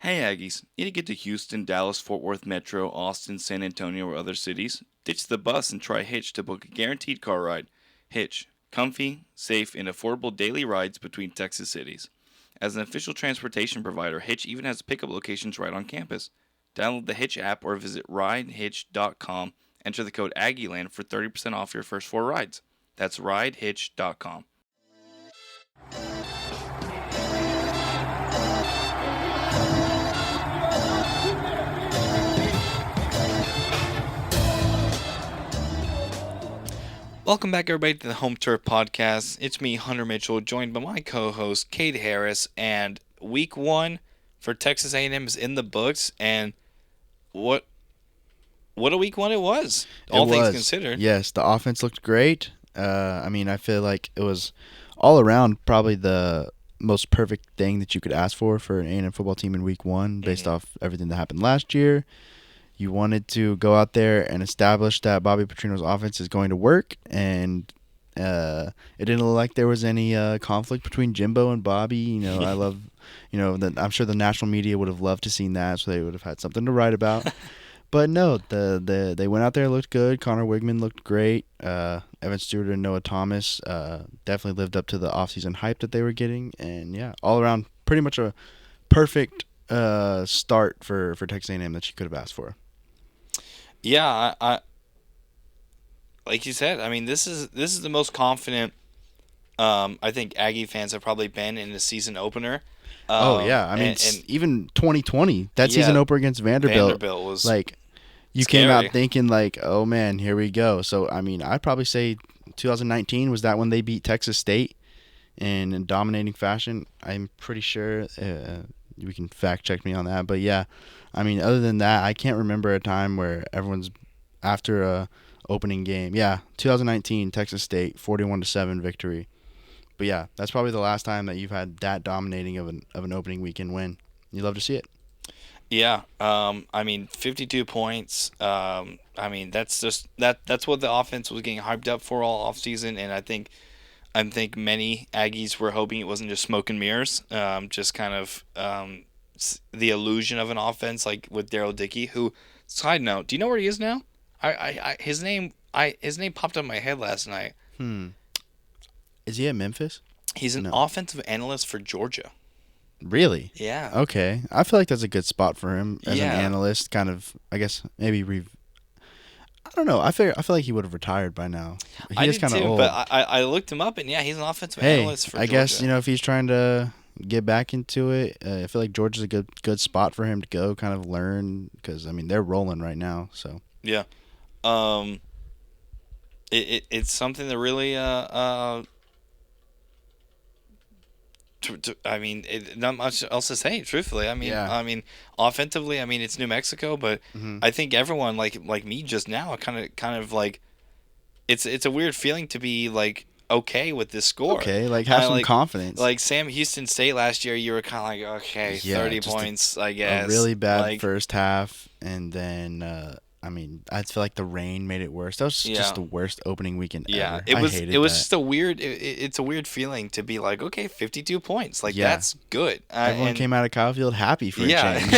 Hey Aggies, need to get to Houston, Dallas, Fort Worth Metro, Austin, San Antonio, or other cities? Ditch the bus and try Hitch to book a guaranteed car ride. Hitch, comfy, safe, and affordable daily rides between Texas cities. As an official transportation provider, Hitch even has pickup locations right on campus. Download the Hitch app or visit ridehitch.com. Enter the code AggieLand for 30% off your first 4 rides. That's ridehitch.com. Welcome back, everybody, to the Home Turf Podcast. It's me, Hunter Mitchell, joined by my co-host, Cade Harris. And Week 1 for Texas A&M is in the books. And what a Week 1 it was, all things considered. Yes, the offense looked great. I feel like it was all around probably the most perfect thing that you could ask for an A&M football team in Week 1 based off everything that happened last year. You wanted to go out there and establish that Bobby Petrino's offense is going to work, and it didn't look like there was any conflict between Jimbo and Bobby. I love, I'm sure the national media would have loved to seen that, so they would have had something to write about. But no, they went out there, looked good. Connor Wigman looked great. Evan Stewart and Noah Thomas definitely lived up to the offseason hype that they were getting, and yeah, all around pretty much a perfect start for Texas A&M that you could have asked for. Yeah, I like you said. I mean, this is the most confident I think Aggie fans have probably been in the season opener. Even 2020, that season opener against Vanderbilt was like you scary. came out thinking like, oh man, here we go. So I mean, I'd probably say 2019 was that when they beat Texas State in dominating fashion. I'm pretty sure we can fact check me on that, but yeah. I mean, other than that, I can't remember a time where everyone's after a opening game. Yeah, 2019 Texas State 41-7 victory. But yeah, that's probably the last time that you've had that dominating of an opening weekend win. You love to see it. Yeah, I mean, 52 points. I mean, that's just that's what the offense was getting hyped up for all offseason, and I think many Aggies were hoping it wasn't just smoke and mirrors, just kind of the illusion of an offense like with Daryl Dickey. Who, side note, do you know where he is now? His name popped up in my head last night. Is he at Memphis? He's an offensive analyst for Georgia. Really? Yeah. Okay. I feel like that's a good spot for him as an analyst. Kind of, I guess maybe. I don't know. I feel like he would have retired by now. He is kind of old. But I looked him up, and yeah, he's an offensive analyst for Georgia. I guess if he's trying to get back into it, I feel like Georgia's a good spot for him to go, kind of learn, because I mean they're rolling right now. So yeah, it's something that really I mean, not much else to say. Truthfully, I mean, offensively, I mean, it's New Mexico, but I think everyone like me just now kind of like it's a weird feeling to be like okay with this score. Okay, like have some confidence. Like Sam Houston State last year, you were kind of like, okay, 30 points, I guess. A really bad first half, and then I mean, I feel like the rain made it worse. That was just the worst opening weekend ever. It was just a weird. It's a weird feling to be like, okay, 52 points, like that's good. Everyone came out of Kyle Field happy for a change.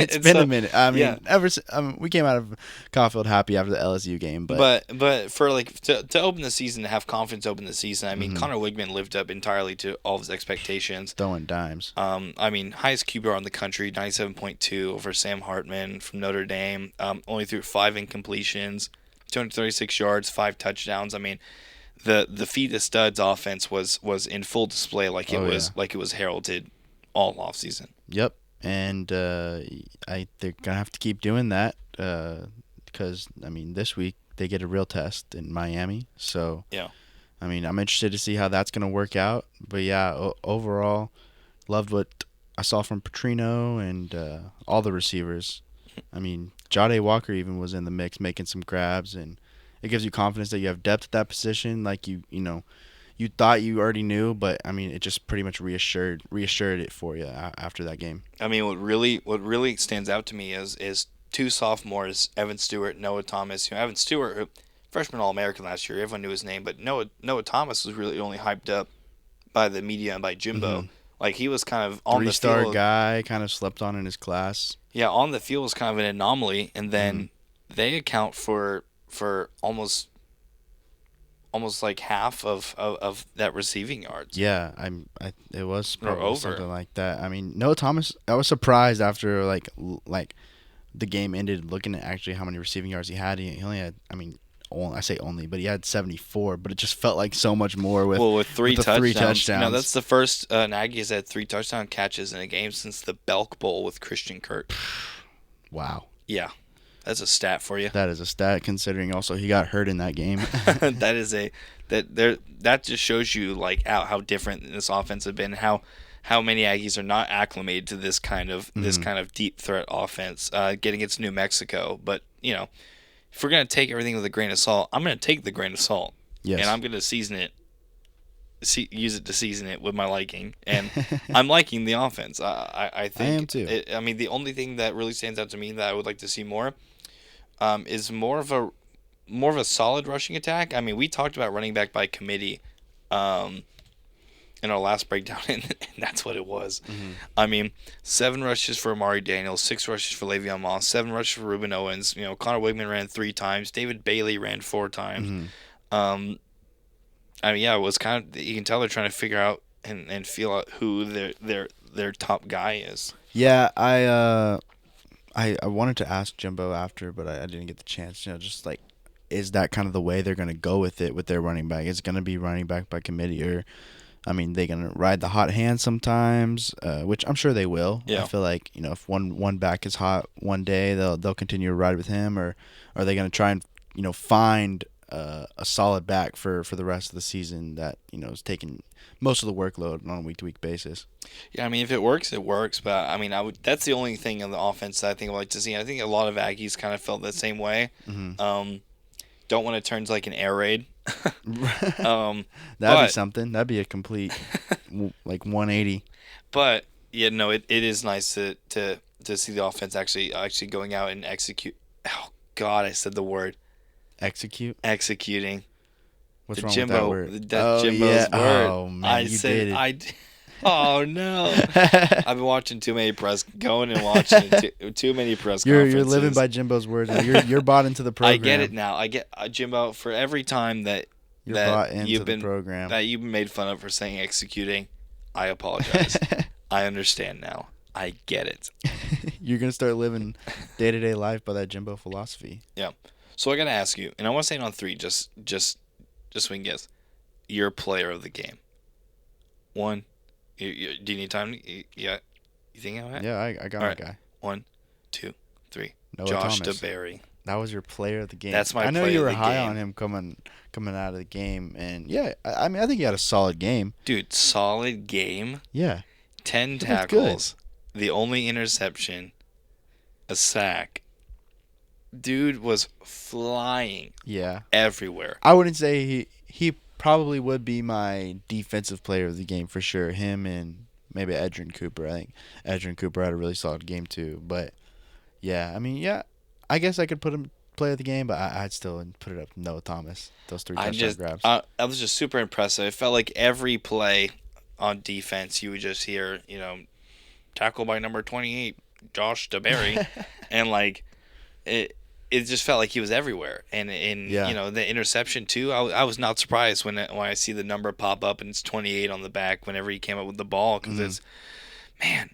It's been a minute. I mean, we came out of Kyle Field happy after the LSU game, but for like to open the season, to have confidence open the season. I mean, Connor Wigman lived up entirely to all of his expectations. Throwing dimes. I mean, highest QBR in the country, 97.2 over Sam Hartman from Notre Dame. Only threw 5 incompletions, 236 yards, 5 touchdowns. I mean, the feed of studs offense was in full display, like it was heralded all offseason. Yep, and they're gonna have to keep doing that because I mean this week they get a real test in Miami. So yeah, I mean I'm interested to see how that's gonna work out. But yeah, overall, loved what I saw from Petrino and all the receivers. I mean, Jade Walker even was in the mix, making some grabs, and it gives you confidence that you have depth at that position. Like you thought you already knew, but I mean, it just pretty much reassured it for you after that game. I mean, what really stands out to me is 2 sophomores, Evan Stewart, Noah Thomas. Evan Stewart, freshman All-American last year, everyone knew his name, but Noah Thomas was really only hyped up by the media and by Jimbo. Like he was kind of on the 3-star field. guy, kind of slept on in his class. Yeah, on the field was kind of an anomaly, and Mhm. then they account for almost like half of that receiving yards Yeah, it was or probably over. something like that. I mean, Noah Thomas. I was surprised after like the game ended, looking at actually how many receiving yards he had. He only had, I mean, I say only, but he had 74. But it just felt like so much more with Well, with three the three touchdowns, that's touchdowns. the first Nagy's had 3 touchdown catches in a game since the Belk Bowl with Christian Kirk. Wow, Yeah, that's a stat for you. that is a stat considering also he got hurt in that game. That is a that just shows you like how different this offense has been. How many Aggies are not acclimated to this Mhm. kind of deep threat offense, getting against New Mexico. But if we're gonna take everything with a grain of salt, I'm gonna take the grain of salt, and Yes. I'm gonna use it to season it with my liking, and I'm liking the offense. I I am think too. I mean the only thing that really stands out to me that I would like to see more, is more of a solid rushing attack. I mean, we talked about running back by committee, um, in our last breakdown, and that's what it was. Mhm. I mean, 7 rushes for Amari Daniels, 6 rushes for Le'Veon Moss, 7 rushes for Ruben Owens. Connor Wigman ran 3 times. David Bailey ran 4 times. Mhm. Um, I mean, yeah, it was kind of, you can tell they're trying to figure out and feel out who their top guy is. Yeah, I wanted to ask Jimbo after, but I didn't get the chance. Just like, is that kind of the way they're gonna go with it with their running back? Is it gonna be running back by committee, or I mean, they gonna ride the hot hand sometimes, which I'm sure they will. I Yeah. feel like if one back is hot one day, they'll continue to ride with him, or are they gonna try and find a solid back for the rest of the season that is taking most of the workload on a week to week basis? Yeah, I mean, if it works, it works. But I mean, That's the only thing on the offense that I think I'd like to see. I think a lot of Aggies kind of felt the same way. Hmm. Um, don't want to turn to like an air raid. um, That'd be but something. That'd be a complete like 180. but yeah, no, it is nice to see the offense actually going out and execute. Oh God, I said the word Execute. executing. What's The wrong with that Jimbo, word? that Oh yeah. Jimbo's word. Oh man, I you said did it. Oh no! I've been watching too many going and watching too many press You're living conferences. by Jimbo's words. Now. You're bought into the I get it program. now. I get Jimbo for every time that You're bought into you've the been program. that you've been made fun of for saying executing. I apologize. I understand now. I get it. You're gonna start living day to day life by that Jimbo philosophy. Yeah. So I gotta ask you, and I want to say it on three, just so we can guess. Your player of the game. One. Do you need time? Yeah. You think I'm right? Yeah, I got All my right. guy. 1, 2, 3. Noah Josh Thomas. DeBerry. That was your player of the game. That's my I know play you of were the high game. on him coming out of the game, and yeah, I mean I think he had a solid game. Dude, solid game. Yeah, 10 he looked good. tackles. The only interception. A sack. Dude was flying Yeah, everywhere. I wouldn't say he probably would be my defensive player of the game for sure. Him and maybe Edrin Cooper. I think Edrin Cooper had a really solid game too. But yeah, I mean, yeah, I guess I could put him player of the game, but I'd still put it up to Noah Thomas. Those 3 touchdown grabs. I was just super impressive. It felt like every play on defense, you would just hear, tackle by number 28, Josh DeBerry, and like it just felt like he was everywhere. And in Yeah. the interception too, I was not surprised when I see the number pop up and it's 28 on the back whenever he came up with the ball because Mhm. it's man,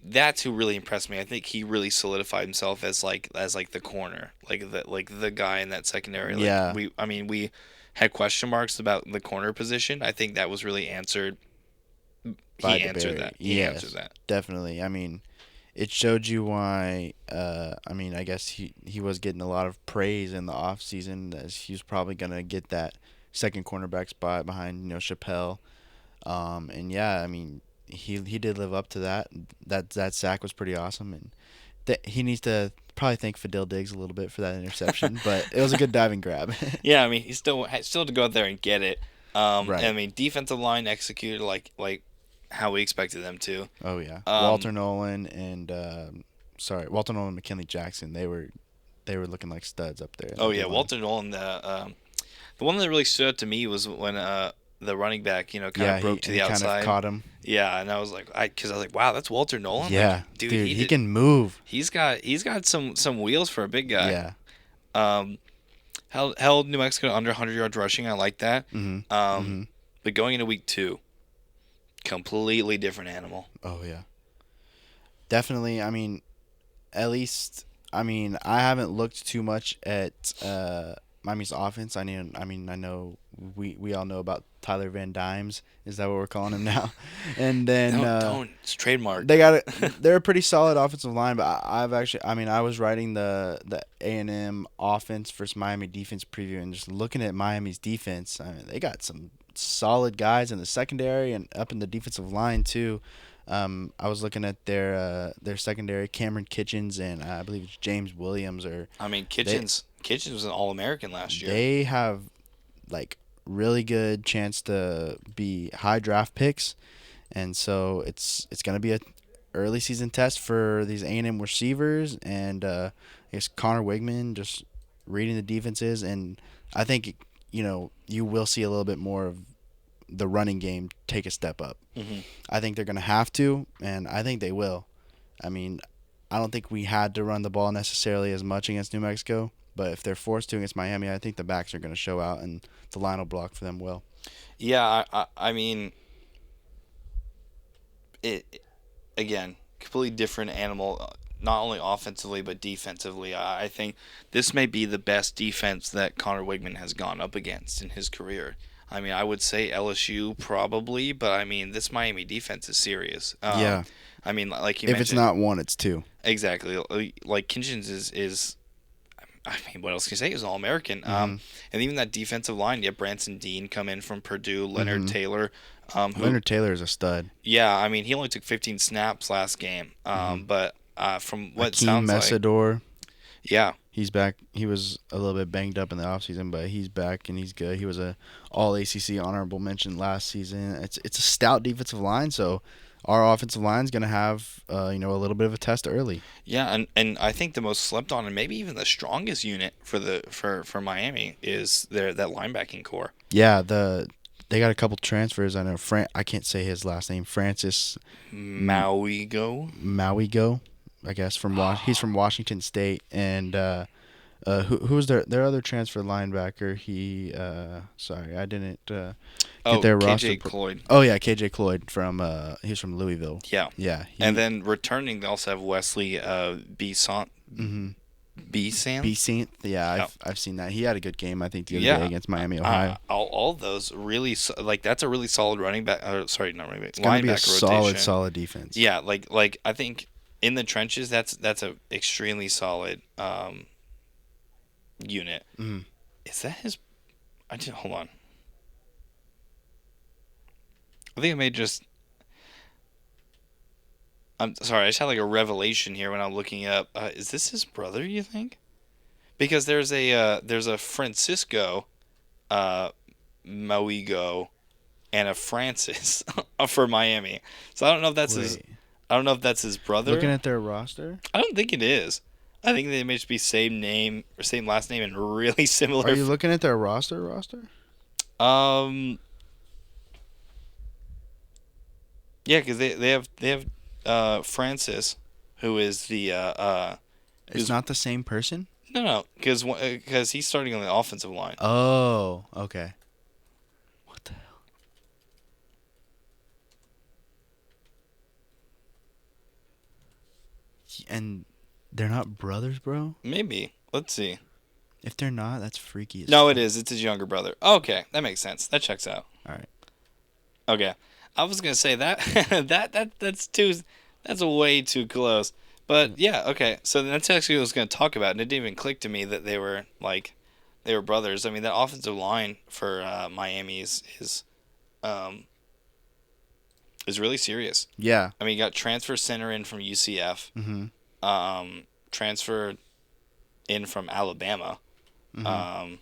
that's who really impressed me. I think he really solidified himself as the corner, like the guy in that secondary. Like Yeah. we had question marks about the corner position. I think that was really answered. By He answered DeBerry. that. He Yes, answered that. definitely. I mean, it showed you why. I mean, I guess he was getting a lot of praise in the off season as he was probably gonna get that second cornerback spot behind Chappelle. And yeah, I mean, he did live up to that. That sack was pretty awesome, and he needs to probably thank Fadil Diggs a little bit for that interception, but it was a good diving grab. Yeah, I mean, he still to go out there and get it. Right. I mean, defensive line executed like how we expected them to. Oh yeah, Um, Walter Nolan and Walter Nolan, McKinley Jackson. They were looking like studs up there. Oh yeah, Walter Nolan. The one that really stood out to me was when the running back, kind Yeah, of broke to the he kind of outside. caught him. Yeah, and I was like, wow, that's Walter Nolan. Yeah, Like, dude, he can move. he's got some wheels for a big guy. Yeah. Um, held New Mexico under 100 yards rushing. I like that. But going into week 2, completely different animal. Oh yeah. Definitely. I mean, at least. I mean, I haven't looked too much at Miami's offense. I know we all know about Tyler Van Dimes. Is that what we're calling him now? And then Don't. It's trademark. They're a pretty solid offensive line, but I was writing the A&M offense versus Miami defense preview, and just looking at Miami's defense, I mean, they got some solid guys in the secondary and up in the defensive line too. I was looking at their secondary, Cameron Kitchens and I believe it's James Williams. Kitchens was an All-American last year. They have like really good chance to be high draft picks, and so it's gonna be a early season test for these A&M receivers, and I guess Connor Wigman just reading the defenses, and I think you will see a little bit more of the running game take a step up. Mm-hmm. I think they're going to have to, and I think they will. I mean, I don't think we had to run the ball necessarily as much against New Mexico, but if they're forced to against Miami, I think the backs are going to show out, and the line will block for them well. Yeah, I mean, again, completely different animal, not only offensively but defensively. I think this may be the best defense that Connor Wigman has gone up against in his career. I mean, I would say LSU probably, but I mean, this Miami defense is serious. Yeah. I mean, like you if mentioned. If it's not one, it's two. Exactly. Like Kitchens is I mean, what else can you say? He's an All-American. And even that defensive line, you have Branson Dean come in from Purdue, Leonard Taylor. Leonard Taylor is a stud. Yeah, I mean, he only took 15 snaps last game. But from what sounds Messidor, like... Yeah. He's back. He was a little bit banged up in the offseason, but he's back and he's good. He was a All-ACC honorable mention last season. It's a stout defensive line, so our offensive line is going to have a little bit of a test early. Yeah, and I think the most slept on and maybe even the strongest unit for Miami is that linebacking core. Yeah, they got a couple transfers. I know I can't say his last name. Francis Mauigo. I guess he's from Washington State, and who's their other transfer linebacker? Sorry, I didn't get their roster. KJ Cloyd. Oh yeah, KJ Cloyd he's from Louisville. Yeah, yeah. And then returning, they also have Wesley Besant. Besant. Yeah, I've seen that. He had a good game, I think, the other day against Miami, Ohio. All those really that's a really solid running back. Sorry, not running back. It's gonna be a solid defense. Yeah, like I think. In the trenches, that's a extremely solid unit. Is that his? Hold on. I think I may just. I'm sorry. I just had like a revelation here when I'm looking up. Is this his brother? You think? Because there's a Francisco, Mauigo, and a Francis for Miami. So I don't know if that's his. I don't know if that's his brother. Looking at their roster? I don't think it is. I think they may just be same name or same last name and really similar. Are you looking at their roster? Yeah, because they have Francis, who is the It's not the same person? No, because he's starting on the offensive line. Oh, okay. What the hell? And they're not brothers, bro? Maybe. Let's see. If they're not, that's freaky. No, it is. It's his younger brother. Okay, that makes sense. That checks out. All right. Okay, I was gonna say that that's way too close. But yeah, okay. So that's actually what I was gonna talk about, and it didn't even click to me that they were brothers. I mean, that offensive line for Miami is really serious. Yeah. I mean, you got transfer center in from UCF. Transfer in from Alabama. Let's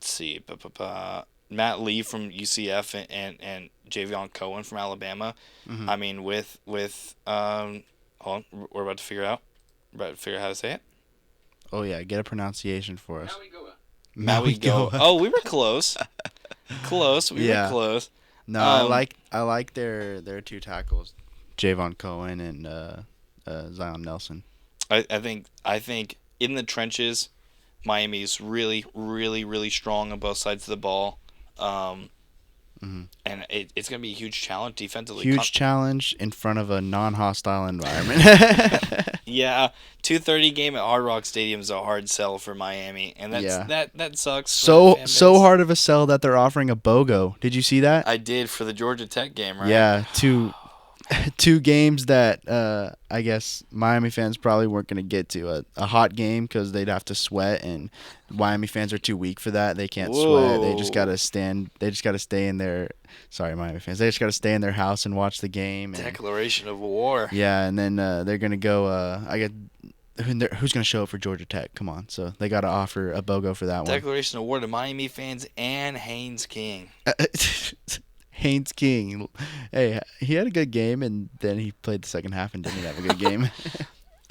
see. Matt Lee from UCF and Javion Cohen from Alabama. I mean, with hold on, we're about to figure out how to say it. Oh yeah, get a pronunciation for us. Maui go. Goa. Oh, we were close. Close. We were Yeah. close. No, Um, I like their two tackles, Javon Cohen and Zion Nelson. I think in the trenches, Miami's really, really, really strong on both sides of the ball. Um, Hmm. and it's going to be a huge challenge defensively. Huge challenge in front of a non-hostile environment. Yeah, 2:30 game at Hard Rock Stadium is a hard sell for Miami, and Yeah. that sucks for that So fan so base. hard of a sell that they're offering a BOGO. Did you see that? I did for the Georgia Tech game, right? Yeah, two games that I guess Miami fans probably weren't going to get to. A hot game because they'd have to sweat, and Miami fans are too weak for that. They can't sweat. They just got Whoa. to stand. They just got to stay in their. Sorry, Miami fans. They just got to stay in their house and watch the game. And, Declaration of war. yeah, and then they're going to go. I get. Who's going to show up for Georgia Tech? Come on. So they got to offer a BOGO for that one. Declaration of war to Miami fans and Haynes King. Haynes King. Hey, he had a good game, and then he played the second half and didn't have a good game.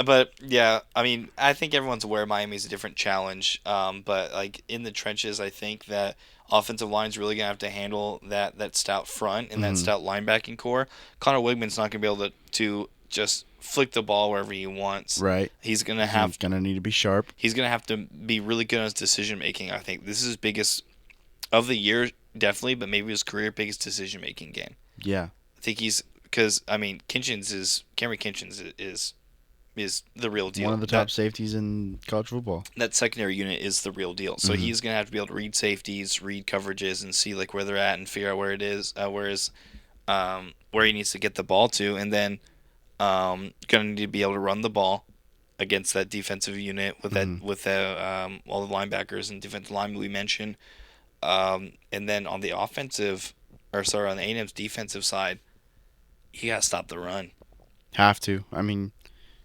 But yeah, I mean, I think everyone's aware Miami's a different challenge. But like in the trenches, I think that offensive line's really gonna have to handle that stout front and that stout linebacking core. Connor Wigman's not gonna be able to just flick the ball wherever he wants. Right. He's gonna He's going to need to be sharp. he's gonna have to be really good on his decision making. I think this is his biggest of the year, definitely, but maybe his career biggest decision making game. Yeah. I think he's because I mean Cameron Kinchins is the real deal. One of the top safeties in college football. That secondary unit is the real deal. So he's gonna have to be able to read safeties, read coverages, and see like where they're at and figure out where it is, where he needs to get the ball to, and then gonna need to be able to run the ball against that defensive unit with all the linebackers and defensive linemen we mentioned. And then on the on the A&M's defensive side, you gotta stop the run. Have to. I mean,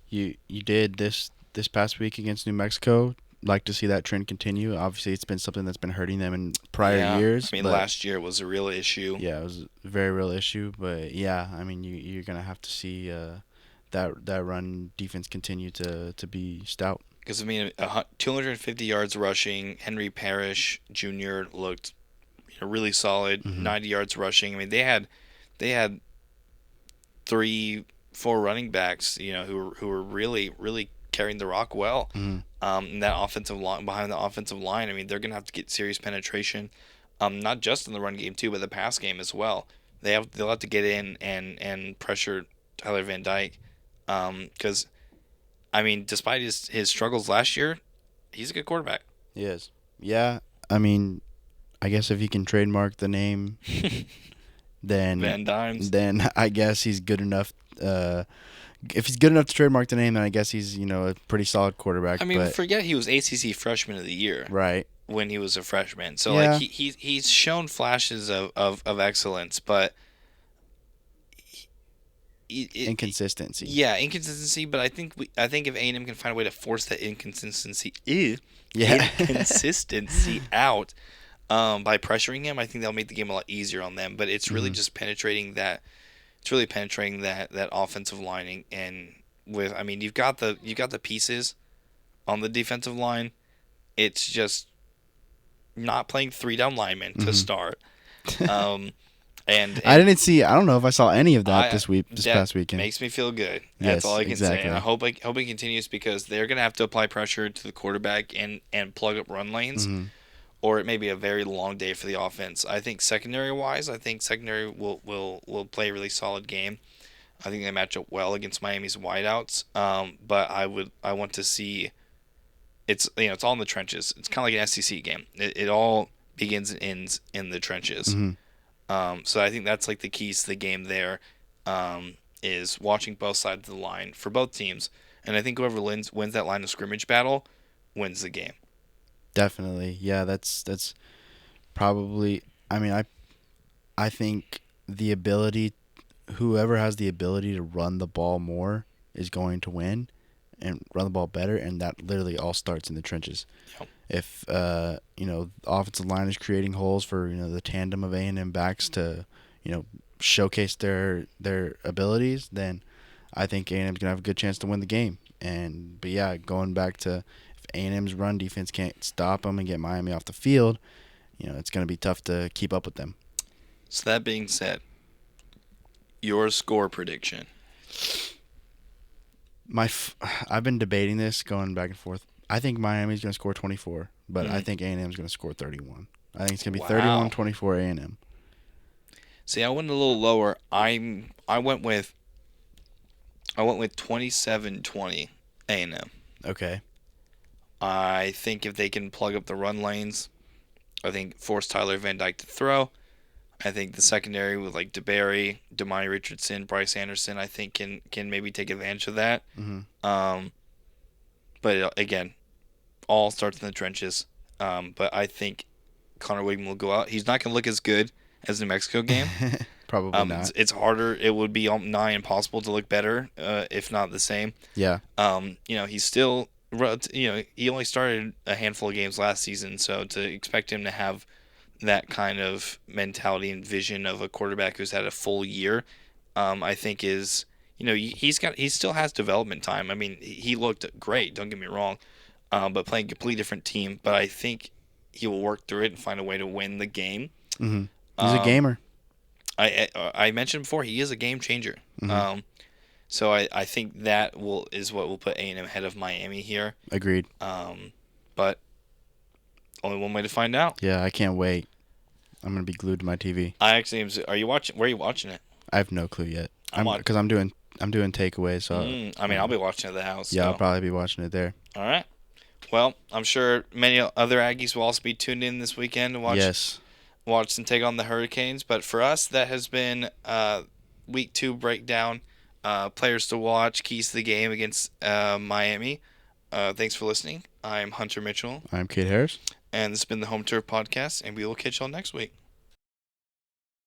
you did this past week against New Mexico. Like to see that trend continue. Obviously, it's been something that's been hurting them in prior years. I mean, but last year was a real issue. yeah, it was a very real issue. But yeah, I mean, you're gonna have to see that run defense continue to be stout. Because, I mean, 250 yards rushing. Henry Parrish Jr. looked really solid. 90 yards rushing. I mean, they had 3-4 running backs, who were really, really carrying the rock well. In that offensive line, behind the offensive line, I mean, they're going to have to get serious penetration, not just in the run game, too, but the pass game as well. They'll have to get in and pressure Tyler Van Dyke. Because, I mean, despite his struggles last year, he's a good quarterback. He is. Yeah, I mean, I guess if he can trademark the name, then Van Dimes. then I guess he's good enough. If he's good enough to trademark the name, then I guess he's a pretty solid quarterback. I mean, but, forget he was ACC Freshman of the Year right. when he was a freshman. So Yeah. like he's shown flashes of excellence, but Inconsistency. Yeah, inconsistency. But I think if A&M can find a way to force that inconsistency, Yeah. inconsistency out by pressuring him, I think that'll make the game a lot easier on them. But it's really just penetrating that. It's really penetrating that offensive lining, and with you've got the pieces on the defensive line. It's just not playing 3-down linemen to start. And I didn't see. I don't know if I saw any of that this past weekend. Makes me feel good. That's Yes, all I can say. exactly. And I hope it continues because they're gonna have to apply pressure to the quarterback and plug up run lanes, or it may be a very long day for the offense. I think secondary will play a really solid game. I think they match up well against Miami's wideouts. But I want to see. It's all in the trenches. It's kind of like an SEC game. It all begins and ends in the trenches. So I think that's like the keys to the game there, is watching both sides of the line for both teams. And I think whoever wins that line of scrimmage battle wins the game. Definitely. Yeah, that's probably. I mean, I think whoever has the ability to run the ball more is going to win and run the ball better, and that literally all starts in the trenches. Yep. If the offensive line is creating holes for the tandem of A&M backs to showcase their abilities, then I think A&M's gonna have a good chance to win the game. But yeah, going back to A&M's run defense can't stop them and get Miami off the field, it's going to be tough to keep up with them. So that being said, your score prediction. I've been debating this, going back and forth. I think Miami's going to score 24, but I think A&M's going to score 31. I think it's going to be 31-24 A&M. See, I went a little lower. I went with 27-20 A&M. Okay. I think if they can plug up the run lanes, I think force Tyler Van Dyke to throw. I think the secondary with like DeBerry, Damani Richardson, Bryce Anderson, I think can maybe take advantage of that. Mm-hmm. But again, all starts in the trenches. But I think Connor Wigman will go out. He's not going to look as good as the New Mexico game. Probably not. It's harder. It would be nigh impossible to look better, if not the same. Yeah. He's still, he only started a handful of games last season, so to expect him to have that kind of mentality and vision of a quarterback who's had a full year, I think is, he still has development time. I mean, he looked great. Don't get me wrong, but playing a completely different team. But I think he will work through it and find a way to win the game. Mm-hmm. He's a gamer. I mentioned before, he is a game changer. Mm-hmm. So I think that is what will put A&M ahead of Miami here. Agreed. But only one way to find out. Yeah, I can't wait. I'm gonna be glued to my TV. I actually am. Are you watching? Where are you watching it? I have no clue yet. Because I'm doing takeaways. So I'll be watching it at the house. Yeah, so. I'll probably be watching it there. All right. Well, I'm sure many other Aggies will also be tuned in this weekend to watch them take on the Hurricanes. But for us, that has been Week 2 breakdown. Players to watch, keys to the game against Miami. Thanks for listening. I'm Hunter Mitchell. I'm Cade Harris. And this has been the Home Turf Podcast, and we will catch y'all next week.